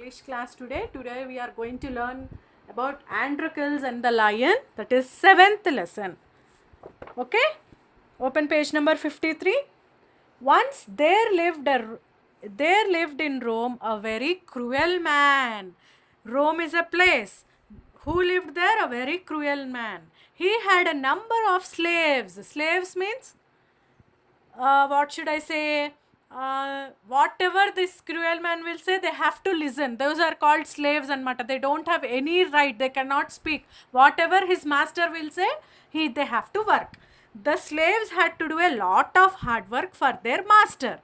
English class today. Today we are going to learn about Androcles and the lion. That is 7th lesson. Okay? Open page number 53. Once there lived in Rome a very cruel man. Rome is a place. Who lived there? A very cruel man. He had a number of slaves. Slaves means what should I say? Whatever this cruel man will say, they have to listen. Those are called slaves and mata. They don't have any right. They cannot speak. Whatever his master will say, they have to work. The slaves had to do a lot of hard work for their master.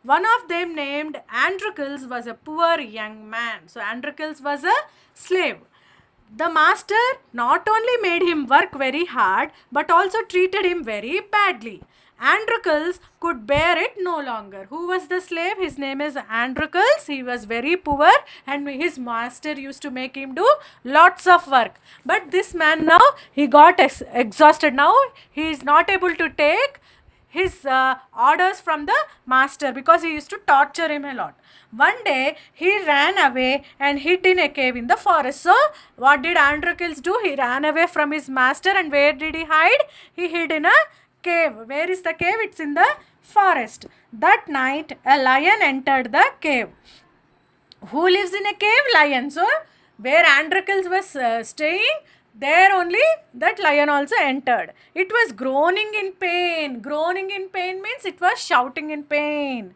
One of them, named Androcles, was a poor young man. So Androcles was a slave. The master not only made him work very hard but also treated him very badly. Androcles could bear it no longer. Who was the slave? His name is Androcles. He was very poor and his master used to make him do lots of work. But this man now, he got exhausted. Now he is not able to take his orders from the master because he used to torture him a lot. One day he ran away and hid in a cave in the forest. So what did Androcles do? He ran away from his master, and where did he hide? He hid in a cave. Where is the cave? It's in the forest. That night a lion entered the cave. Who lives in a cave? Lion. So where Androcles was staying, there only that lion also entered. It was groaning in pain. Groaning in pain means it was shouting in pain.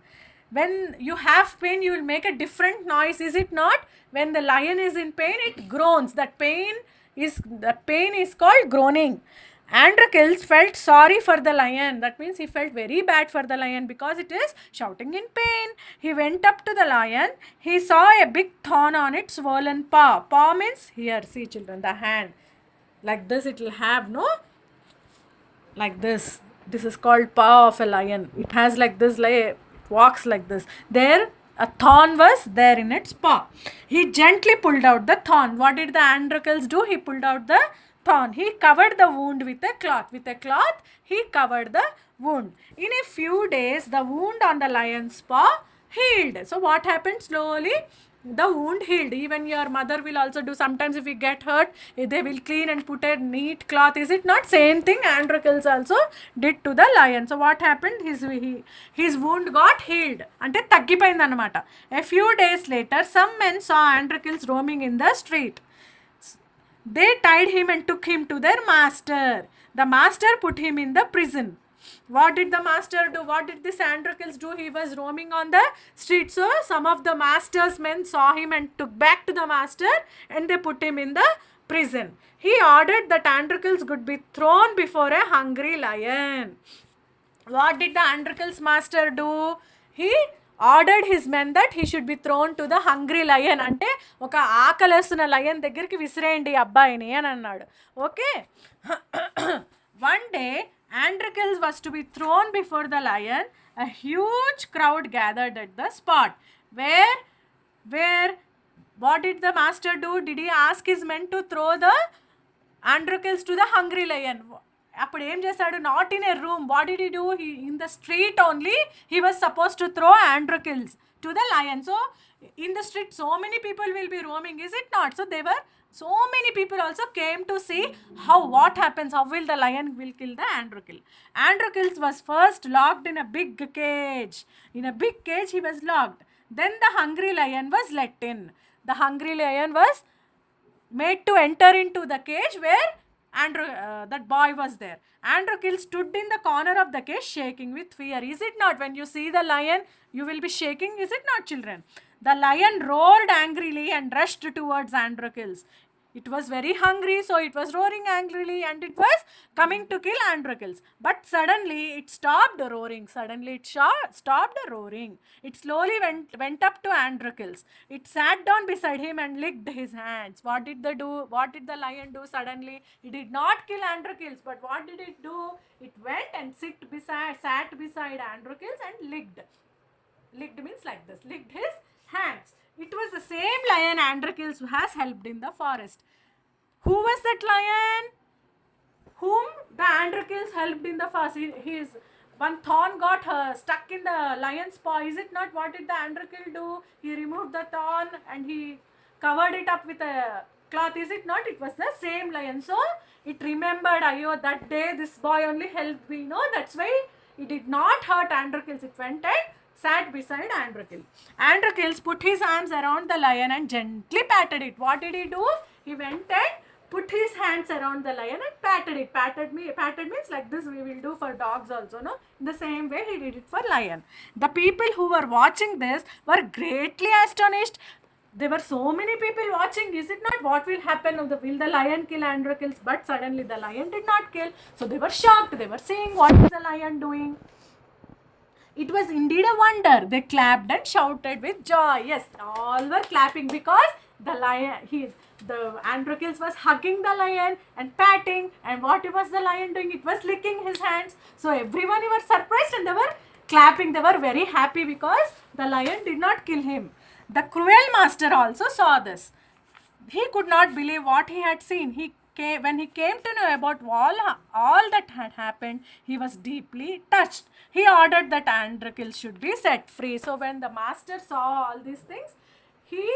When you have pain, you will make a different noise, is it not? When the lion is in pain, it groans. The pain is called groaning. Androcles felt sorry for the lion. That means he felt very bad for the lion because it is shouting in pain. He went up to the lion. He saw a big thorn on its swollen paw. Paw means here, see children, the hand. Like this it will have, no? Like this. This is called paw of a lion. It has like this, like walks like this. There a thorn was there in its paw. He gently pulled out the thorn. What did the Androcles do? He pulled out the thorn. He covered the wound with a cloth. With a cloth, he covered the wound. In a few days, the wound on the lion's paw healed. So what happened? Slowly the wound healed. Even your mother will also do. Sometimes if we get hurt, they will clean and put a neat cloth. Is it not? Same thing Androcles also did to the lion. So what happened? His wound got healed. Ante తగ్గిపోయింది అన్నమాట. A few days later, some men saw Androcles roaming in the street. They tied him and took him to their master. The master put him in the prison. What did the master do? What did this Androcles do? He was roaming on the street. So some of the master's men saw him and took back to the master and they put him in the prison. He ordered that Androcles could be thrown before a hungry lion. What did the Androcles master do? He ordered his men that he should be thrown to the hungry lion. అంటే ఒక ఆకలేస్తున్న lion దగ్గరికి విసిరేయండి అబ్బాయిని అని అన్నాడు. Okay. One day Androcles was to be thrown before the lion. A huge crowd gathered at the spot. Where what did the master do? Did he ask his men to throw the Androcles to the hungry lion? అప్పుడు ఏం చేశాడు? Not in a room. What did he do? He in the street only he was suppose to throw Androcles to the lion. So in the street so many people will be roaming, is it not? So దేవర్ so many people also came to see what happens, how will the lion will kill the Androcles. Androcles was first locked in a big cage. In a big cage he was locked. Then the hungry lion was let in. The hungry lion was made to enter into the cage where that boy was there. Androcles stood in the corner of the cage shaking with fear. Is it not? When you see the lion, you will be shaking, is it not, children? The lion roared angrily and rushed towards Androcles. It was very hungry, so it was roaring angrily and it was coming to kill Androcles. But suddenly it stopped roaring. Suddenly it stopped roaring. It slowly went up to Androcles. It sat down beside him and licked his hands. What did they do? What did the lion do suddenly? It did not kill Androcles, but what did it do? It went and sat beside Androcles and licked. Licked means like this. Licked his hands. It was the same lion Androcles has helped in the forest. Who was that lion whom the Androcles helped in the forest? one thorn got stuck in the lion's paw. Is it not? What did the Androkill do? He removed the thorn and he covered it up with a cloth. Is it not? It was the same lion. So it remembered, Ayo, that day this boy only helped me. No, that's why it did not hurt Androkills. It went and sat beside Androkill. Androkills put his arms around the lion and gently patted it. What did he do? He went and put his hands around the lion and patted it. Patted means like this we will do for dogs also, no? In the same way he did it for lion. The people who were watching this were greatly astonished. There were so many people watching. Is it not? What will happen? Will the lion kill Androkills? But suddenly the lion did not kill. So they were shocked. They were saying, what is the lion doing? It was indeed a wonder. They clapped and shouted with joy. Yes, all were clapping because the Androkills was hugging the lion and patting. And what was the lion doing? It was licking his hands. So everyone was surprised and they were clapping. They were very happy because the lion did not kill him. The cruel master also saw this. He could not believe what he had seen. When he came to know about all that had happened, he was deeply touched. He ordered that Androkill should be set free. So when the master saw all these things, he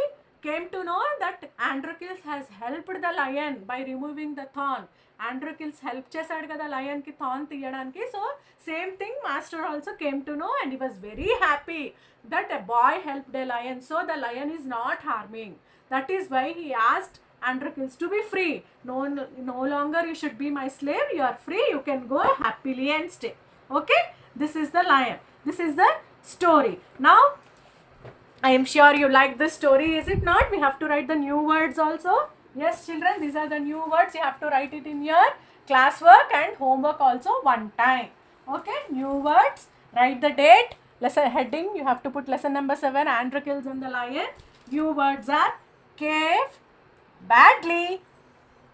came to know that Androkill has helped the lion by removing the thorn. Androkills help చేశాడు కదా lion కి thorn తీయడానికి. So same thing master also came to know and he was very happy that a boy helped a lion. So the lion is not harming. That is why he asked Androkills to be free. No longer you should be my slave. You are free. You can go happily and stay. Okay? This is the lion. This is the story. Now, I am sure you like this story. Is it not? We have to write the new words also. Yes, children, these are the new words. You have to write it in your classwork and homework also one time. Okay? New words. Write the date. Lesson heading. You have to put lesson number 7, Androkills and the lion. New words are cave, badly,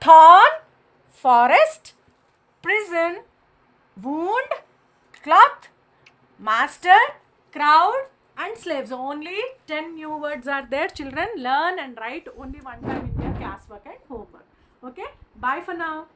thorn, forest, prison, wound, cloth, master, crowd and slaves. Only 10 new words are there. Children, learn and write only one time in your classwork and homework. Okay? Bye for now.